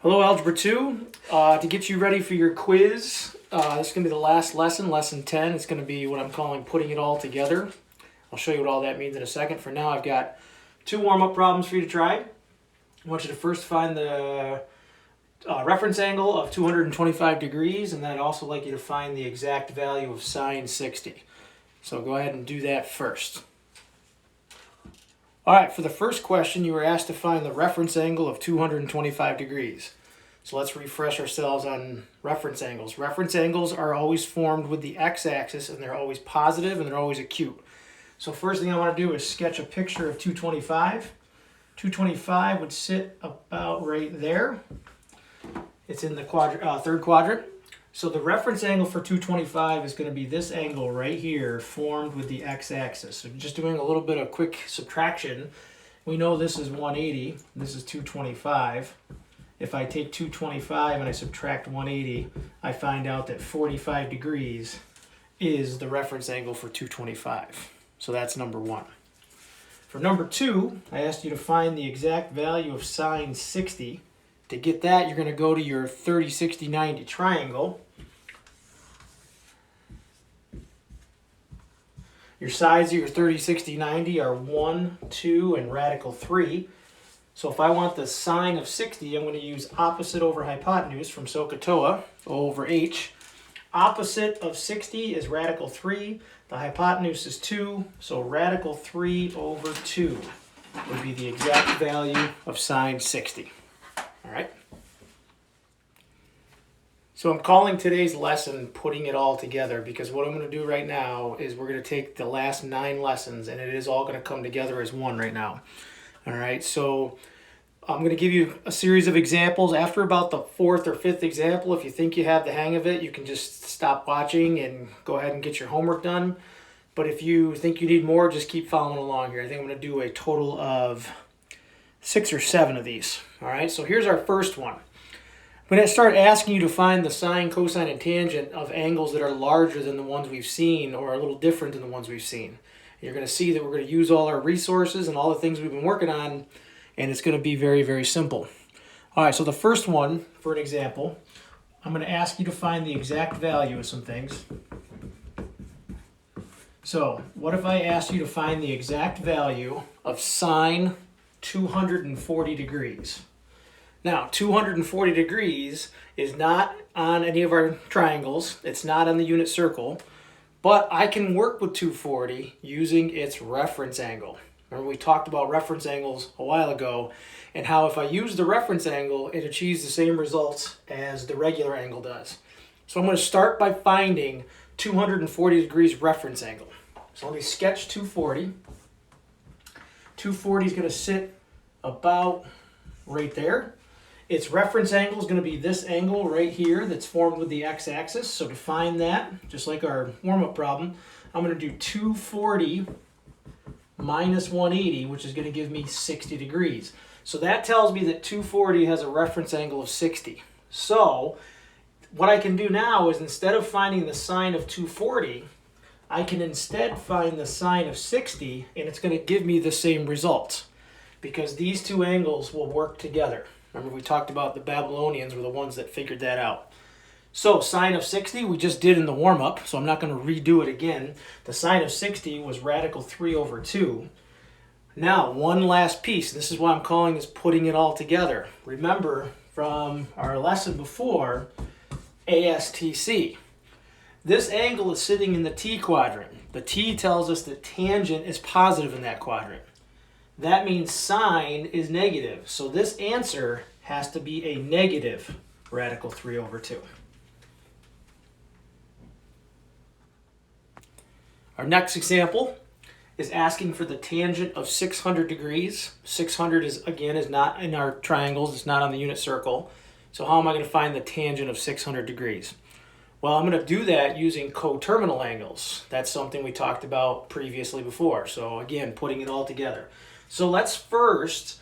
Hello, Algebra 2. To get you ready for your quiz, this is going to be the last lesson, lesson 10. It's going to be what I'm calling putting it all together. I'll show you what all that means in a second. For now, I've got two warm-up problems for you to try. I want you to first find the reference angle of 225 degrees, and then I'd also like you to find the exact value of sine 60. So go ahead and do that first. All right, for the first question, you were asked to find the reference angle of 225 degrees. So let's refresh ourselves on reference angles. Reference angles are always formed with the x-axis, and they're always positive and they're always acute. So first thing I want to do is sketch a picture of 225. 225 would sit about right there. It's in the third quadrant. So the reference angle for 225 is going to be this angle right here formed with the x-axis. So just doing a little bit of quick subtraction, we know this is 180, this is 225. If I take 225 and I subtract 180, I find out that 45 degrees is the reference angle for 225. So that's number one. For number two, I asked you to find the exact value of sine 60. To get that, you're going to go to your 30, 60, 90 triangle. Your sides of your 30, 60, 90 are 1, 2, and radical 3. So if I want the sine of 60, I'm going to use opposite over hypotenuse from SOHCAHTOA, O over H. Opposite of 60 is radical 3. The hypotenuse is 2, so radical 3 over 2 would be the exact value of sine 60. All right? So I'm calling today's lesson Putting It All Together because what I'm going to do right now is we're going to take the last 9 lessons and it is all going to come together as one right now. All right, so I'm going to give you a series of examples. After about the 4th or 5th example, if you think you have the hang of it, you can just stop watching and go ahead and get your homework done. But if you think you need more, just keep following along here. I think I'm going to do a total of 6 or 7 of these. All right, so here's our first one. I'm going to start asking you to find the sine, cosine, and tangent of angles that are larger than the ones we've seen or a little different than the ones we've seen. You're going to see that we're going to use all our resources and all the things we've been working on, and it's going to be very, very simple. All right, so the first one, for an example, I'm going to ask you to find the exact value of some things. So what if I asked you to find the exact value of sine 240 degrees? Now, 240 degrees is not on any of our triangles. It's not on the unit circle. But I can work with 240 using its reference angle. Remember we talked about reference angles a while ago and how if I use the reference angle, it achieves the same results as the regular angle does. So I'm going to start by finding 240 degrees reference angle. So let me sketch 240. 240 is going to sit about right there. Its reference angle is going to be this angle right here that's formed with the x-axis. So to find that, just like our warm-up problem, I'm going to do 240 minus 180, which is going to give me 60 degrees. So that tells me that 240 has a reference angle of 60. So what I can do now is instead of finding the sine of 240, I can instead find the sine of 60, and it's going to give me the same results because these two angles will work together. Remember we talked about the Babylonians were the ones that figured that out. So sine of 60 we just did in the warm-up, so I'm not going to redo it again. The sine of 60 was radical 3 over 2. Now, one last piece. This is why I'm calling this putting it all together. Remember from our lesson before, ASTC. This angle is sitting in the T quadrant. The T tells us that tangent is positive in that quadrant. That means sine is negative. So this answer has to be a negative radical 3 over 2. Our next example is asking for the tangent of 600 degrees. 600 is not in our triangles. It's not on the unit circle. So how am I going to find the tangent of 600 degrees? Well, I'm going to do that using coterminal angles. That's something we talked about previously before. So again, putting it all together. So let's first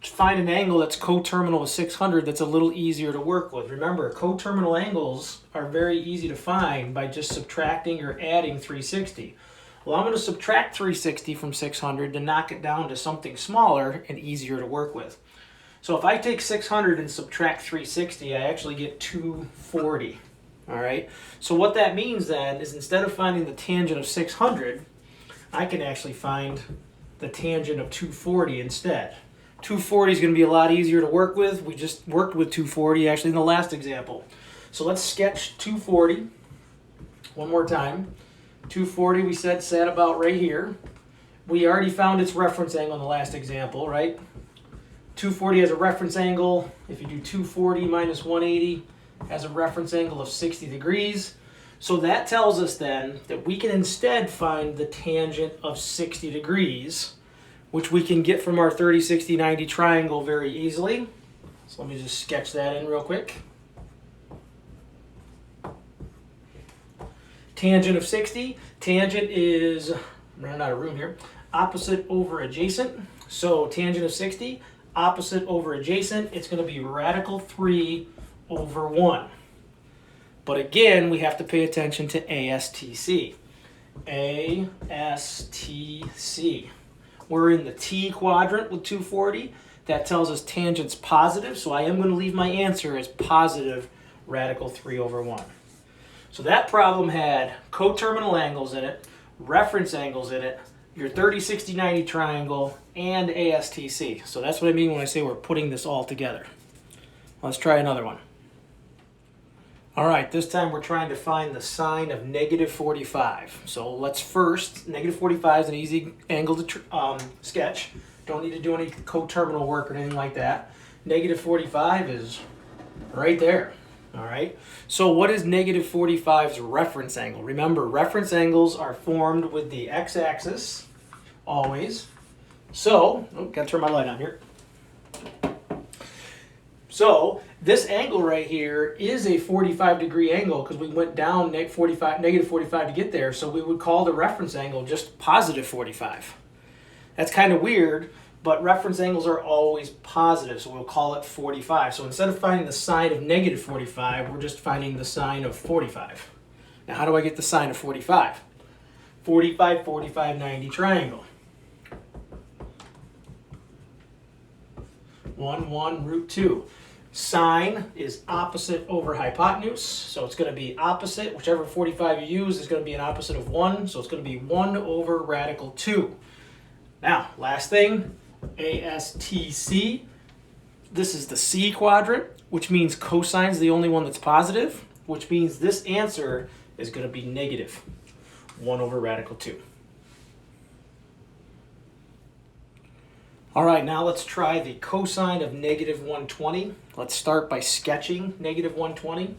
find an angle that's coterminal with 600 that's a little easier to work with. Remember, coterminal angles are very easy to find by just subtracting or adding 360. Well, I'm going to subtract 360 from 600 to knock it down to something smaller and easier to work with. So if I take 600 and subtract 360, I actually get 240. All right. So what that means then is instead of finding the tangent of 600, I can actually find the tangent of 240 instead. 240 is going to be a lot easier to work with. We just worked with 240 actually in the last example. So let's sketch 240 one more time. 240 we said sat about right here. We already found its reference angle in the last example, right? 240 has a reference angle. If you do 240 minus 180, has a reference angle of 60 degrees. So that tells us then that we can instead find the tangent of 60 degrees, which we can get from our 30, 60, 90 triangle very easily. So let me just sketch that in real quick. Tangent of 60. Tangent is, I'm running out of room here, opposite over adjacent. So tangent of 60, opposite over adjacent, it's going to be radical 3 over 1. But again, we have to pay attention to ASTC. ASTC. We're in the T quadrant with 240. That tells us tangent's positive, so I am going to leave my answer as positive radical 3 over 1. So that problem had coterminal angles in it, reference angles in it, your 30, 60, 90 triangle, and ASTC. So that's what I mean when I say we're putting this all together. Let's try another one. All right, this time we're trying to find the sine of negative 45. So let's first, negative 45 is an easy angle to sketch. Don't need to do any coterminal work or anything like that. Negative 45 is right there. All right, so what is negative 45's reference angle? Remember, reference angles are formed with the x-axis, always. So, gotta turn my light on here. So, this angle right here is a 45-degree angle because we went down negative 45 to get there, so we would call the reference angle just positive 45. That's kind of weird, but reference angles are always positive, so we'll call it 45. So instead of finding the sine of negative 45, we're just finding the sine of 45. Now, how do I get the sine of 45? 45, 45, 90 triangle. 1, 1, root 2. Sine is opposite over hypotenuse, so it's going to be opposite. Whichever 45 you use is going to be an opposite of 1, so it's going to be 1 over radical 2. Now, last thing, ASTC. This is the C quadrant, which means cosine is the only one that's positive, which means this answer is going to be negative 1 over radical 2. All right, now let's try the cosine of negative 120. Let's start by sketching negative 120.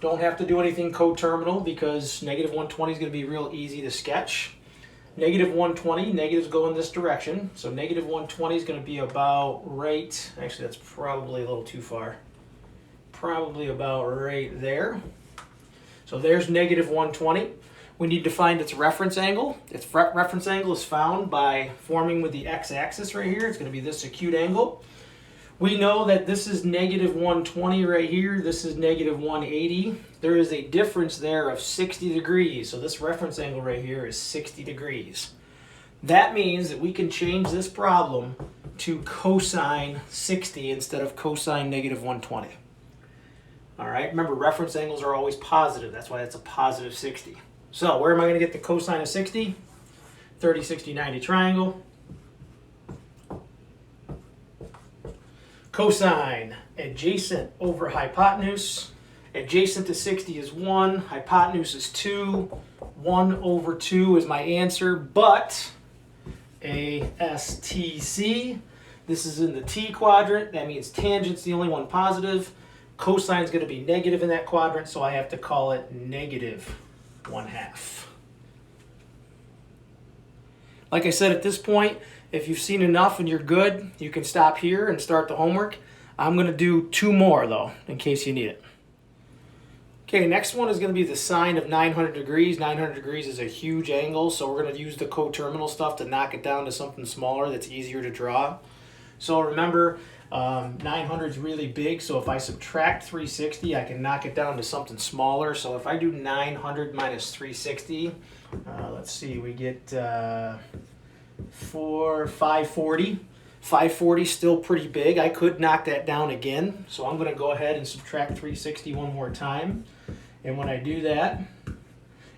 Don't have to do anything coterminal because negative 120 is going to be real easy to sketch. Negative 120, negatives go in this direction. So negative 120 is going to be about right, actually that's probably a little too far. Probably about right there. So there's negative 120. We need to find its reference angle. Its reference angle is found by forming with the x-axis right here. It's going to be this acute angle. We know that this is negative 120 right here. This is negative 180. There is a difference there of 60 degrees. So this reference angle right here is 60 degrees. That means that we can change this problem to cosine 60 instead of cosine negative 120. All right, remember reference angles are always positive. That's why it's a positive 60. So where am I going to get the cosine of 60? 30, 60, 90 triangle. Cosine, adjacent over hypotenuse. Adjacent to 60 is 1, hypotenuse is 2. 1 over 2 is my answer, but ASTC, this is in the T quadrant. That means tangent's the only one positive. Cosine's going to be negative in that quadrant, so I have to call it negative 1/2. Like I said, at this point, if you've seen enough and you're good, you can stop here and start the homework. I'm going to do 2 more, though, in case you need it. Okay, next one is going to be the sine of 900 degrees. 900 degrees is a huge angle, so we're going to use the coterminal stuff to knock it down to something smaller that's easier to draw. So remember, 900 is really big, so if I subtract 360, I can knock it down to something smaller. So if I do 900 minus 360, let's see, we get 540. 540 still pretty big. I could knock that down again. So I'm going to go ahead and subtract 360 one more time. And when I do that,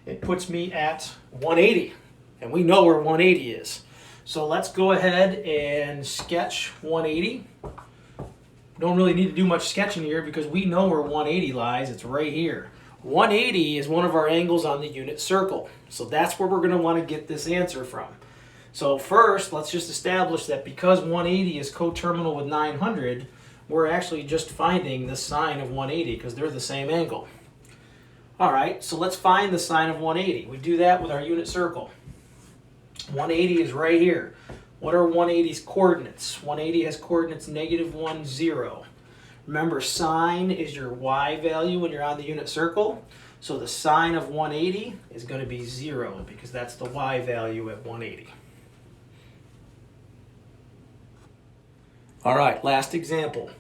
it puts me at 180. And we know where 180 is. So let's go ahead and sketch 180. Don't really need to do much sketching here because we know where 180 lies. It's right here. 180 is one of our angles on the unit circle. So that's where we're going to want to get this answer from. So first, let's just establish that because 180 is coterminal with 900, we're actually just finding the sine of 180 because they're the same angle. All right, so let's find the sine of 180. We do that with our unit circle. 180 is right here. What are 180's coordinates? 180 has coordinates -1, 0. Remember, sine is your y value when you're on the unit circle. So the sine of 180 is going to be 0 because that's the y value at 180. All right, last example.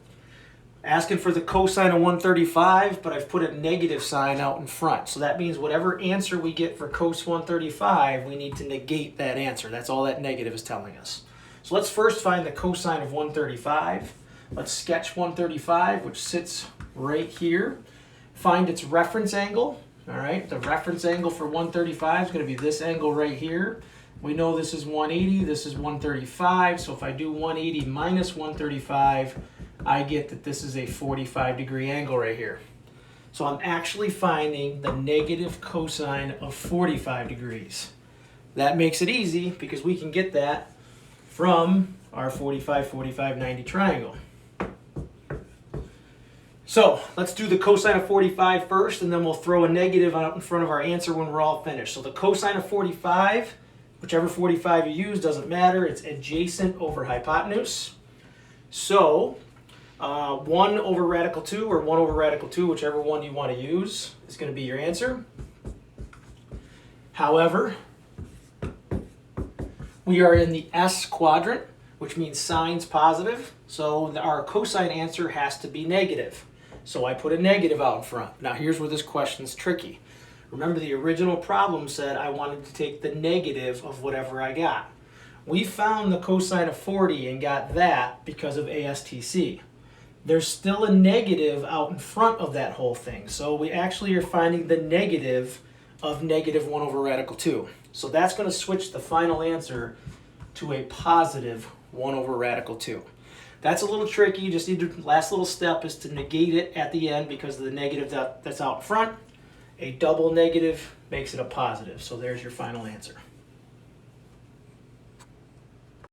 Asking for the cosine of 135, but I've put a negative sign out in front. So that means whatever answer we get for cos 135, we need to negate that answer. That's all that negative is telling us. So let's first find the cosine of 135. Let's sketch 135, which sits right here. Find its reference angle. All right, the reference angle for 135 is going to be this angle right here. We know this is 180, this is 135, so if I do 180 minus 135, I get that this is a 45-degree angle right here. So I'm actually finding the negative cosine of 45 degrees. That makes it easy because we can get that from our 45, 45, 90 triangle. So let's do the cosine of 45 first, and then we'll throw a negative out in front of our answer when we're all finished. So the cosine of 45, whichever 45 you use, doesn't matter. It's adjacent over hypotenuse. So 1 over radical 2 or 1 over radical 2, whichever one you want to use, is going to be your answer. However, we are in the S quadrant, which means sine's positive. So our cosine answer has to be negative. So I put a negative out in front. Now here's where this question's tricky. Remember, the original problem said I wanted to take the negative of whatever I got. We found the cosine of 40 and got that because of ASTC. There's still a negative out in front of that whole thing. So we actually are finding the negative of -1 over radical 2. So that's going to switch the final answer to a positive 1 over radical 2. That's a little tricky. You just need to, last little step is to negate it at the end because of the negative that's out front. A double negative makes it a positive. So there's your final answer.